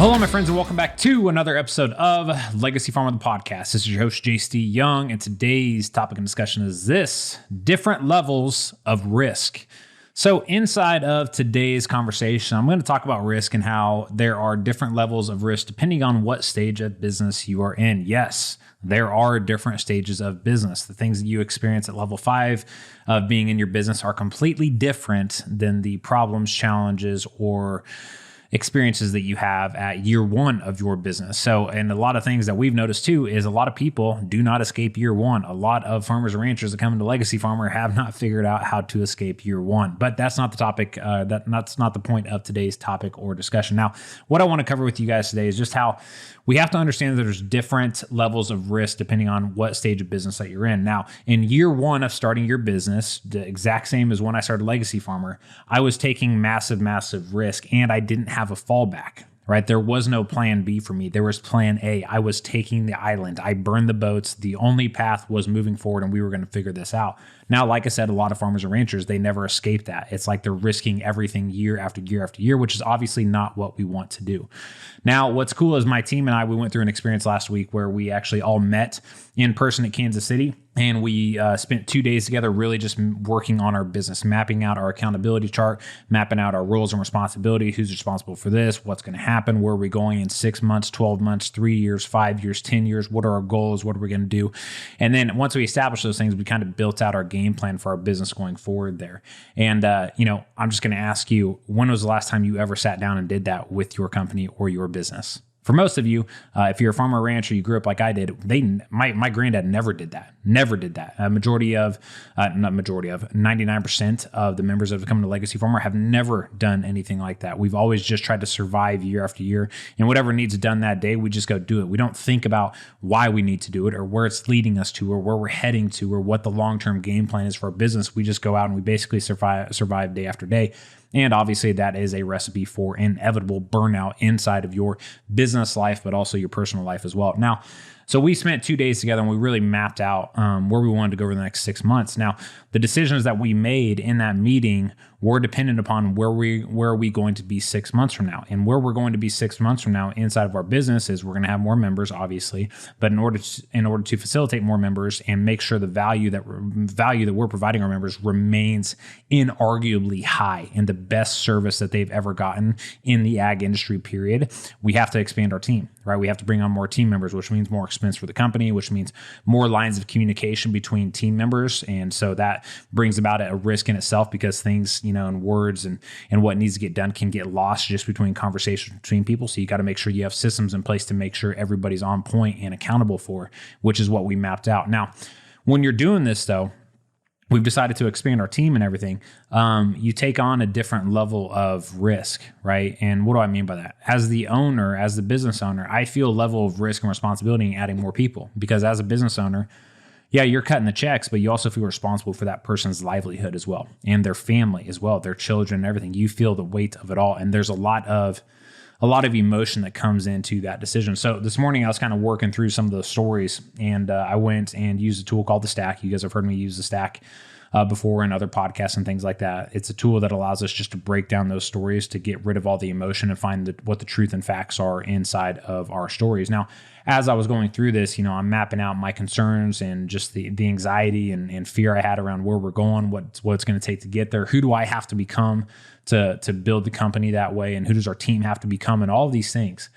Well, hello, my friends, and welcome back to another episode of Legacy Farmer, the podcast. This is your host, JC Young, and today's topic and discussion is this: different levels of risk. So inside of today's conversation, I'm going to talk about risk and how there are different levels of risk depending on what stage of business you are in. Yes, there are different stages of business. The things that you experience at level 5 of being in your business are completely different than the problems, challenges, or experiences that you have at year 1 of your business. So, and a lot of things that we've noticed too is a lot of people do not escape year 1. A lot of farmers and ranchers that come into Legacy Farmer have not figured out how to escape year 1. But that's not the topic. That's not the point of today's topic or discussion. Now, what I want to cover with you guys today is just how we have to understand that there's different levels of risk depending on what stage of business that you're in. Now, in year 1 of starting your business, the exact same as when I started Legacy Farmer, I was taking massive risk and I didn't have a fallback, right? There was no plan B for me. There was plan A. I was taking the island. I burned the boats. The only path was moving forward and we were going to figure this out. Now, like I said, a lot of farmers and ranchers, they never escape that. It's like they're risking everything year after year after year, which is obviously not what we want to do. Now, what's cool is my team and I, we went through an experience last week where we actually all met in person at Kansas City. And we spent 2 days together really just working on our business, mapping out our accountability chart, mapping out our roles and responsibility, who's responsible for this, what's going to happen, where are we going in 6 months, 12 months, 3 years, 5 years, 10 years, what are our goals, what are we going to do? And then once we established those things, we kind of built out our game plan for our business going forward there. And, I'm just going to ask you, when was the last time you ever sat down and did that with your company or your business? For most of you, if you're a farmer or rancher, you grew up like I did, my granddad never did that. 99% of the members that have come to Legacy Farmer have never done anything like that. We've always just tried to survive year after year, and whatever needs done that day, we just go do it. We don't think about why we need to do it or where it's leading us to or where we're heading to or what the long-term game plan is for our business. We just go out and we basically survive day after day. And obviously that is a recipe for inevitable burnout inside of your business life, but also your personal life as well. Now, so we spent 2 days together and we really mapped out where we wanted to go over the next 6 months. Now, the decisions that we made in that meeting were dependent upon where are we going to be 6 months from now. And where we're going to be 6 months from now inside of our business is we're going to have more members, obviously, but in order to facilitate more members and make sure the value that we're providing our members remains inarguably high and the best service that they've ever gotten in the ag industry, period, we have to expand our team, right? We have to bring on more team members, which means more expense for the company, which means more lines of communication between team members. And so that brings about a risk in itself because things, and words and what needs to get done can get lost just between conversations between people. So you got to make sure you have systems in place to make sure everybody's on point and accountable for, which is what we mapped out. Now, when you're doing this though, we've decided to expand our team and everything. You take on a different level of risk, right? And what do I mean by that? As the owner, as the business owner, I feel a level of risk and responsibility in adding more people because as a business owner, yeah, you're cutting the checks, but you also feel responsible for that person's livelihood as well and their family as well, their children and everything. You feel the weight of it all. And there's a lot of emotion that comes into that decision. So this morning I was kind of working through some of those stories and I went and used a tool called the Stack. You guys have heard me use the Stack before in other podcasts and things like that. It's a tool that allows us just to break down those stories to get rid of all the emotion and find what the truth and facts are inside of our stories. Now, as I was going through this, I'm mapping out my concerns and just the anxiety and fear I had around where we're going, what it's going to take to get there. Who do I have to become to build the company that way? And who does our team have to become? And all of these things.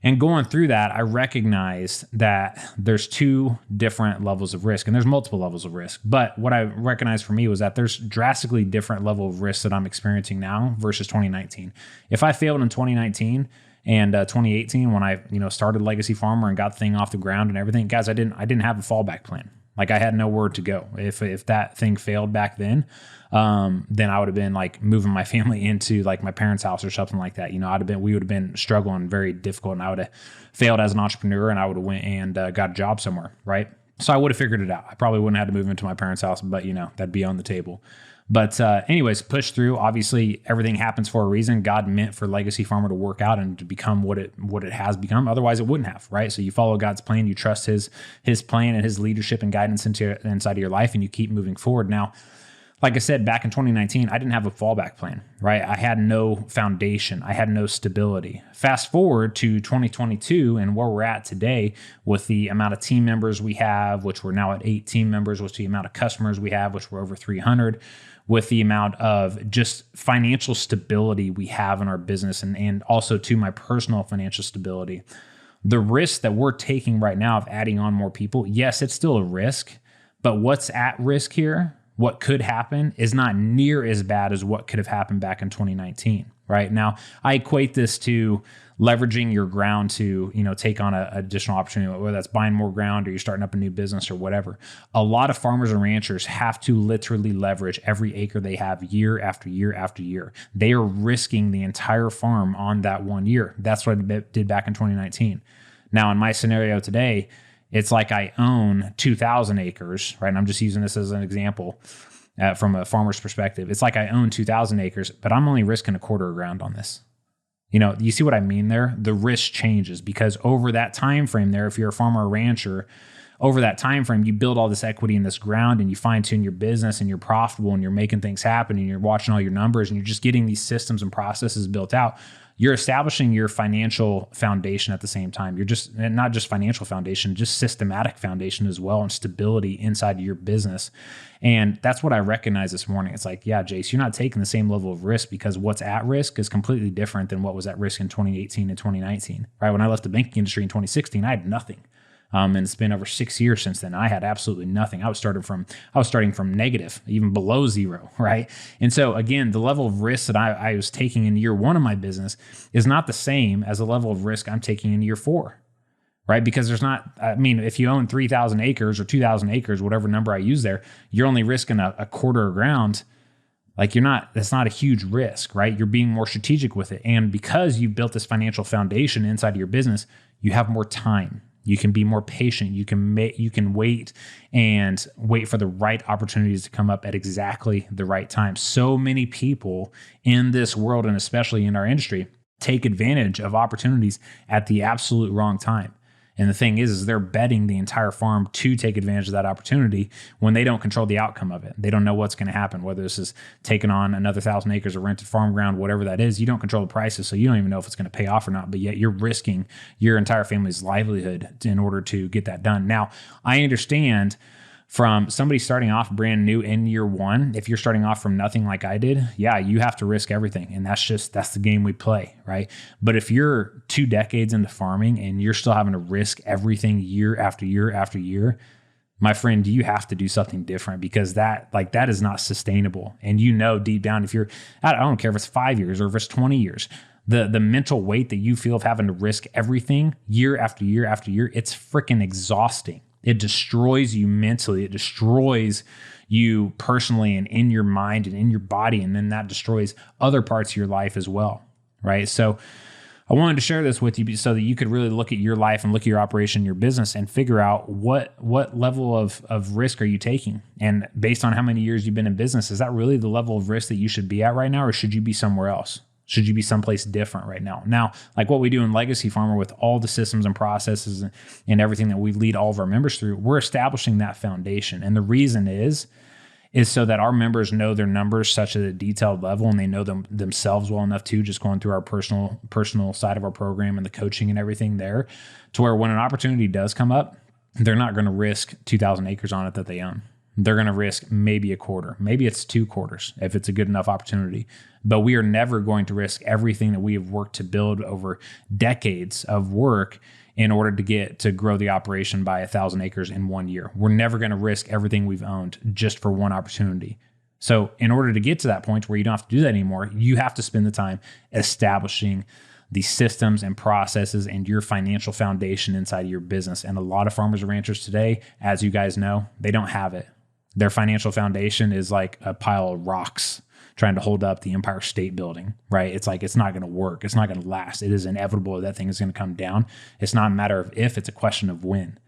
And going through that, I recognized that there's 2 different levels of risk and there's multiple levels of risk. But what I recognized for me was that there's drastically different level of risk that I'm experiencing now versus 2019. If I failed in 2019 and 2018 when I started Legacy Farmer and got the thing off the ground and everything, guys, I didn't have a fallback plan. Like I had nowhere to go. If that thing failed back then I would have been like moving my family into like my parents' house or something like that. We would have been struggling very difficult and I would have failed as an entrepreneur and I would have went and got a job somewhere. Right. So I would have figured it out. I probably wouldn't have had to move into my parents' house, but that'd be on the table. But anyways, push through. Obviously, everything happens for a reason. God meant for Legacy Farmer to work out and to become what it has become. Otherwise, it wouldn't have, right? So you follow God's plan, you trust His plan and His leadership and guidance inside of your life, and you keep moving forward. Now, like I said, back in 2019, I didn't have a fallback plan, right? I had no foundation. I had no stability. Fast forward to 2022 and where we're at today with the amount of team members we have, which we're now at 8 team members, with the amount of customers we have, which we're over 300, with the amount of just financial stability we have in our business, and also to my personal financial stability. The risk that we're taking right now of adding on more people, yes, it's still a risk, but what's at risk here, what could happen, is not near as bad as what could have happened back in 2019, right? Now, I equate this to leveraging your ground to, take on an additional opportunity, whether that's buying more ground or you're starting up a new business or whatever. A lot of farmers and ranchers have to literally leverage every acre they have year after year after year. They are risking the entire farm on that 1 year. That's what I did back in 2019. Now, in my scenario today, it's like I own 2,000 acres, right? And I'm just using this as an example from a farmer's perspective. It's like I own 2,000 acres, but I'm only risking a quarter of ground on this. You see what I mean there? The risk changes because over that time frame there, if you're a farmer or rancher, over that time frame, you build all this equity in this ground and you fine tune your business and you're profitable and you're making things happen and you're watching all your numbers and you're just getting these systems and processes built out. You're establishing your financial foundation at the same time. You're just not just financial foundation, just systematic foundation as well, and stability inside of your business. And that's what I recognized this morning. It's like, yeah, Jace, you're not taking the same level of risk because what's at risk is completely different than what was at risk in 2018 and 2019, right? When I left the banking industry in 2016, I had nothing. And it's been over 6 years since then. I had absolutely nothing. I was starting from negative, even below zero, right? And so again, the level of risk that I was taking in year one of my business is not the same as the level of risk I'm taking in year 4, right? Because if you own 3,000 acres or 2,000 acres, whatever number I use there, you're only risking a quarter of ground. That's not a huge risk, right? You're being more strategic with it. And because you've built this financial foundation inside of your business, you have more time. You can be more patient. You can wait for the right opportunities to come up at exactly the right time. So many people in this world, and especially in our industry, take advantage of opportunities at the absolute wrong time. And the thing is they're betting the entire farm to take advantage of that opportunity when they don't control the outcome of it. They don't know what's going to happen, whether this is taking on another 1,000 acres of rented farm ground, whatever that is. You don't control the prices, so you don't even know if it's going to pay off or not, but yet you're risking your entire family's livelihood in order to get that done. Now, I understand from somebody starting off brand new in year 1, if you're starting off from nothing like I did, yeah, you have to risk everything. And that's the game we play, right? But if you're 2 decades into farming and you're still having to risk everything year after year after year, my friend, you have to do something different because that is not sustainable. And deep down, I don't care if it's 5 years or if it's 20 years, the mental weight that you feel of having to risk everything year after year after year, it's freaking exhausting. It destroys you mentally. It destroys you personally and in your mind and in your body. And then that destroys other parts of your life as well, right? So I wanted to share this with you so that you could really look at your life and look at your operation, your business, and figure out what level of risk are you taking? And based on how many years you've been in business, is that really the level of risk that you should be at right now, or should you be somewhere else? Should you be someplace different right now? Now, like what we do in Legacy Farmer with all the systems and processes and everything that we lead all of our members through, we're establishing that foundation. And the reason is so that our members know their numbers such at a detailed level, and they know them themselves well enough too, just going through our personal side of our program and the coaching and everything there, to where when an opportunity does come up, they're not going to risk 2,000 acres on it that they own. They're going to risk maybe a quarter. Maybe it's 2 quarters if it's a good enough opportunity. But we are never going to risk everything that we have worked to build over decades of work in order to grow the operation by 1,000 acres in 1 year. We're never going to risk everything we've owned just for one opportunity. So in order to get to that point where you don't have to do that anymore, you have to spend the time establishing the systems and processes and your financial foundation inside of your business. And a lot of farmers and ranchers today, as you guys know, they don't have it. Their financial foundation is like a pile of rocks trying to hold up the Empire State Building, right? It's like, it's not going to work. It's not going to last. It is inevitable that thing is going to come down. It's not a matter of if, it's a question of when,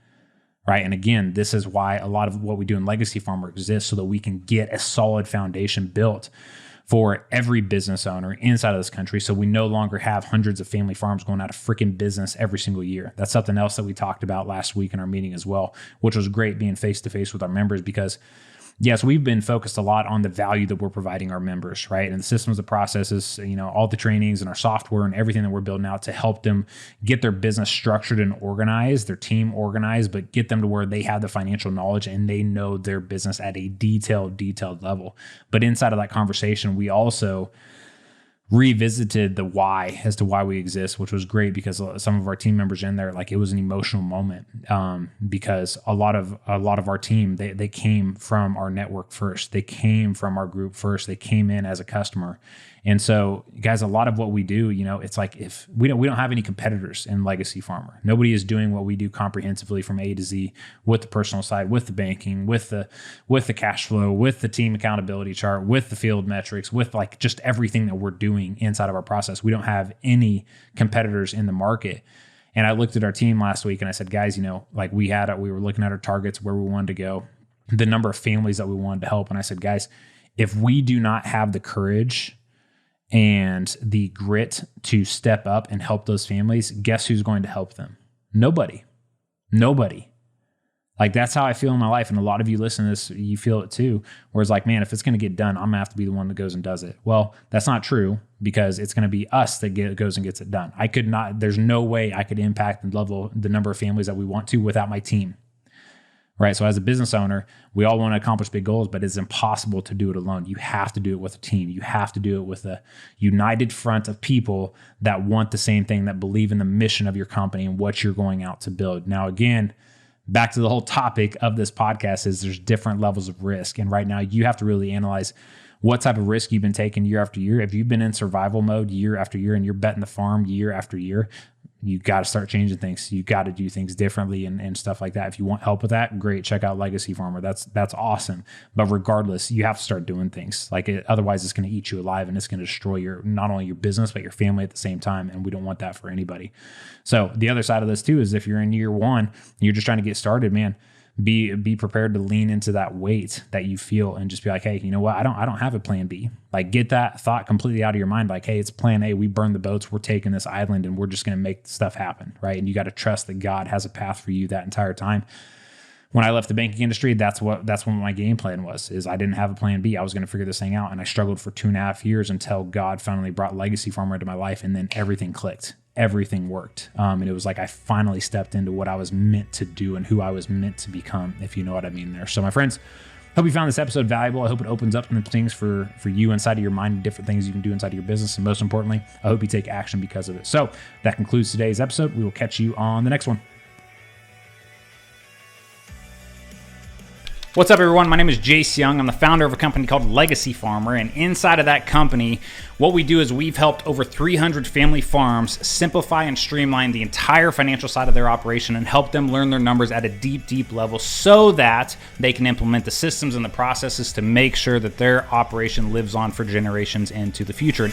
right? And again, this is why a lot of what we do in Legacy Farmer exists, so that we can get a solid foundation built for every business owner inside of this country. So we no longer have hundreds of family farms going out of freaking business every single year. That's something else that we talked about last week in our meeting as well, which was great being face to face with our members, because Yes, we've been focused a lot on the value that we're providing our members, right? And the systems, the processes, all the trainings and our software and everything that we're building out to help them get their business structured and organized, their team organized, but get them to where they have the financial knowledge and they know their business at a detailed level. But inside of that conversation, we also revisited the why as to why we exist, which was great because some of our team members in there, like, it was an emotional moment, because a lot of our team, they came from our network first. They came from our group first. They came in as a customer. And so, guys, a lot of what we do, it's like, if we don't have any competitors in Legacy Farmer. Nobody is doing what we do comprehensively from A to Z, with the personal side, with the banking, with the cash flow, with the team accountability chart, with the field metrics, with like just everything that we're doing inside of our process. We don't have any competitors in the market. And I looked at our team last week and I said, guys, like, we were looking at our targets, where we wanted to go, the number of families that we wanted to help. And I said, guys, if we do not have the courage and the grit to step up and help those families, guess who's going to help them? Nobody. Like, that's how I feel in my life. And a lot of you listen to this, you feel it too, where it's like, man, if it's going to get done, I'm going to have to be the one that goes and does it. Well, that's not true, because it's going to be us that goes and gets it done. There's no way I could impact the number of families that we want to without my team. Right. So as a business owner, we all want to accomplish big goals, but it's impossible to do it alone. You have to do it with a team. You have to do it with a united front of people that want the same thing, that believe in the mission of your company and what you're going out to build. Now, again, back to the whole topic of this podcast is there's different levels of risk. And right now you have to really analyze what type of risk you've been taking year after year. If you've been in survival mode year after year and you're betting the farm year after year, you got to start changing things. You got to do things differently and stuff like that. If you want help with that, great. Check out Legacy Farmer. That's awesome. But regardless, you have to start doing things. Otherwise, it's going to eat you alive, and it's going to destroy not only your business, but your family at the same time. And we don't want that for anybody. So the other side of this too is, if you're in year one, you're just trying to get started, man, be prepared to lean into that weight that you feel and just be like, hey, you know what? I don't have a plan B. Like, get that thought completely out of your mind. Like, hey, it's plan A. We burn the boats. We're taking this island and we're just going to make stuff happen. Right. And you got to trust that God has a path for you that entire time. When I left the banking industry, that's what my game plan was, is I didn't have a plan B. I was going to figure this thing out. And I struggled for 2.5 years until God finally brought Legacy Farmer into my life. And then everything clicked. Everything worked. And it was like I finally stepped into what I was meant to do and who I was meant to become, if you know what I mean there. So my friends, hope you found this episode valuable. I hope it opens up some things for you inside of your mind, different things you can do inside of your business. And most importantly, I hope you take action because of it. So that concludes today's episode. We will catch you on the next one. What's up, everyone? My name is Jace Young. I'm the founder of a company called Legacy Farmer, and inside of that company, what we do is we've helped over 300 family farms simplify and streamline the entire financial side of their operation and help them learn their numbers at a deep level so that they can implement the systems and the processes to make sure that their operation lives on for generations into the future.